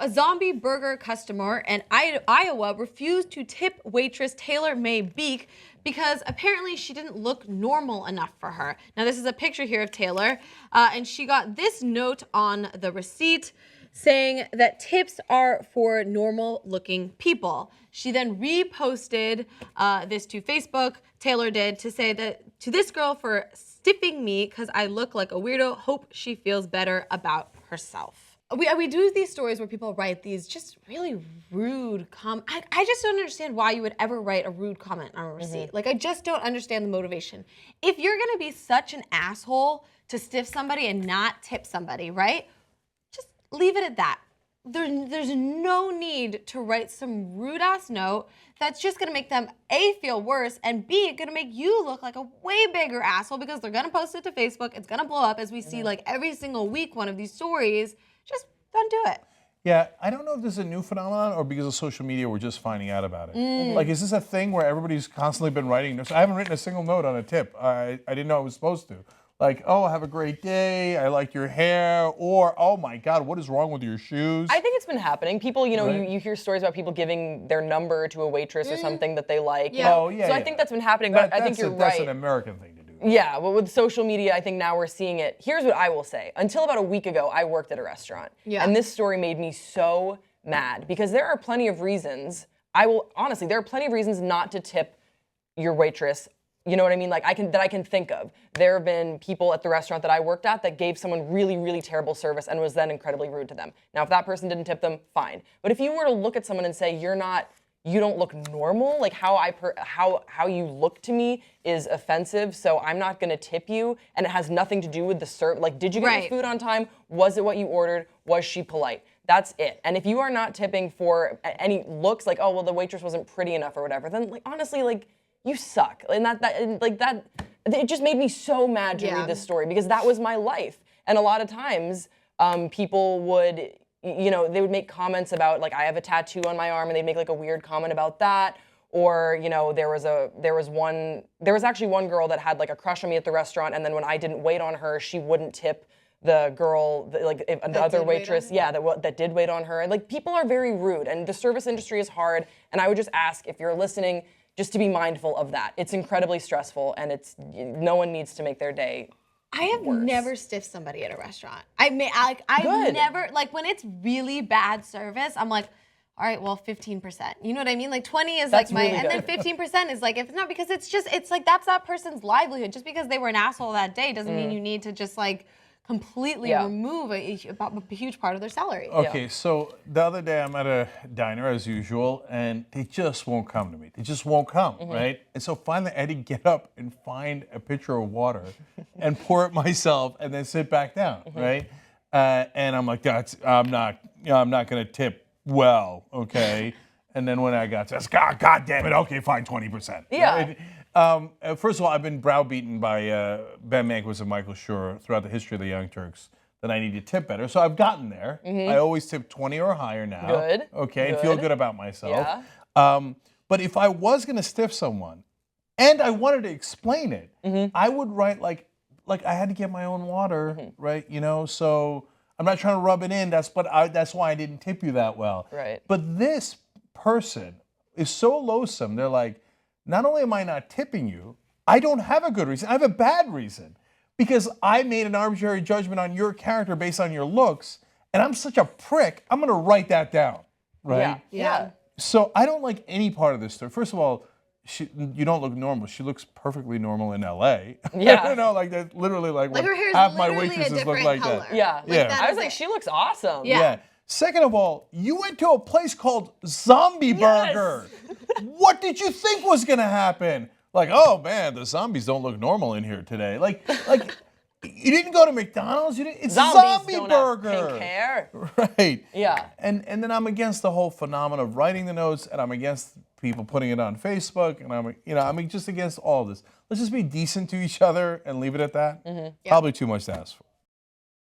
a zombie burger customer in Iowa refused to tip waitress Taelor May Beeck because apparently she didn't look normal enough for her. Now this is a picture here of Taelor, and she got this note on the receipt saying that tips are for normal-looking people. She then reposted this to Facebook, Taelor did, to say that to this girl for stiffing me because I look like a weirdo, hope she feels better about herself. We do these stories where people write these just really rude comments. I just don't understand why you would ever write a rude comment on a receipt. Like, I just don't understand the motivation. If you're gonna be such an asshole to stiff somebody and not tip somebody, right? Just leave it at that. There's no need to write some rude ass note that's just gonna make them A, feel worse, and B, gonna make you look like a way bigger asshole because they're gonna post it to Facebook, it's gonna blow up as we see like every single week one of these stories. Just don't do it. Yeah, I don't know if this is a new phenomenon or because of social media we're just finding out about it. Like, is this a thing where everybody's constantly been writing notes? I haven't written a single note on a tip. I didn't know I was supposed to. Like, oh, have a great day, I like your hair, or, oh my God, what is wrong with your shoes? I think it's been happening. People, you know, Right. you hear stories about people giving their number to a waitress or something that they like. Yeah. Oh, yeah, So I yeah. think that's been happening, but I think you're That's right. an American thing to do. Yeah, well, with social media, I think now we're seeing it. Here's what I will say. Until about a week ago, I worked at a restaurant. Yeah. And this story made me so mad because there are plenty of reasons, honestly, there are plenty of reasons not to tip your waitress. You know what I mean? Like, I can think of. There have been people at the restaurant that I worked at that gave someone really, really terrible service and was then incredibly rude to them. Now, if that person didn't tip them, fine. But if you were to look at someone and say, you don't look normal, like how you look to me is offensive, so I'm not gonna tip you, and it has nothing to do with the serve. Like, did you get your food on time? Was it what you ordered? Was she polite? That's it. And if you are not tipping for any looks, like, oh, well, the waitress wasn't pretty enough or whatever, then, like, honestly, like, you suck. And it just made me so mad to read this story because that was my life. And a lot of times, people would, you know, they would make comments about, like, I have a tattoo on my arm, and they'd make like a weird comment about that. Or, you know, there was actually one girl that had like a crush on me at the restaurant, and then when I didn't wait on her, she wouldn't tip the girl, another waitress, that did wait on her. And like, people are very rude, and the service industry is hard. And I would just ask, if you're listening, just to be mindful of that. It's incredibly stressful, and no one needs to make their day I have worse. never stiffed somebody at a restaurant. I Good. never, like, when it's really bad service, I'm like, all right, well, 15%. You know what I mean? Like, 20 is That's like my, really and then good. 15% is like, if it's not, because it's like, that's that person's livelihood. Just because they were an asshole that day doesn't mean you need to just like completely remove a huge part of their salary. Okay, so the other day I'm at a diner as usual, and they just won't come to me. They just won't come, right? And so finally I had to get up and find a pitcher of water and pour it myself and then sit back down, right? And I'm like, I'm not gonna tip well, okay? And then when I got to, God damn it, okay, fine, 20%. Yeah. Right? First of all, I've been browbeaten by Ben Mankiewicz and Michael Schur throughout the history of the Young Turks that I need to tip better. So I've gotten there. I always tip 20 or higher now. Good. Okay, and feel good about myself. Yeah. But if I was going to stiff someone and I wanted to explain it, I would write like I had to get my own water, right? You know, so I'm not trying to rub it in. That's why I didn't tip you that well. Right. But this person is so loathsome. They're like, not only am I not tipping you, I don't have a good reason. I have a bad reason. Because I made an arbitrary judgment on your character based on your looks, and I'm such a prick, I'm gonna write that down, right? Yeah. So I don't like any part of this story. First of all, you don't look normal. She looks perfectly normal in LA. Yeah. You know, like that, literally like her hair's half my literally a waitresses look different like color. that. Yeah. Yeah. that I is was like, it. she looks awesome. Yeah. Second of all, you went to a place called Zombie Burger. What did you think was gonna happen? Like, oh man, the zombies don't look normal in here today. Like you didn't go to McDonald's. It's Zombies Zombie don't Burger. have pink hair. Right. Yeah. And then I'm against the whole phenomenon of writing the notes, and I'm against people putting it on Facebook, and I'm just against all of this. Let's just be decent to each other and leave it at that. Probably too much to ask for.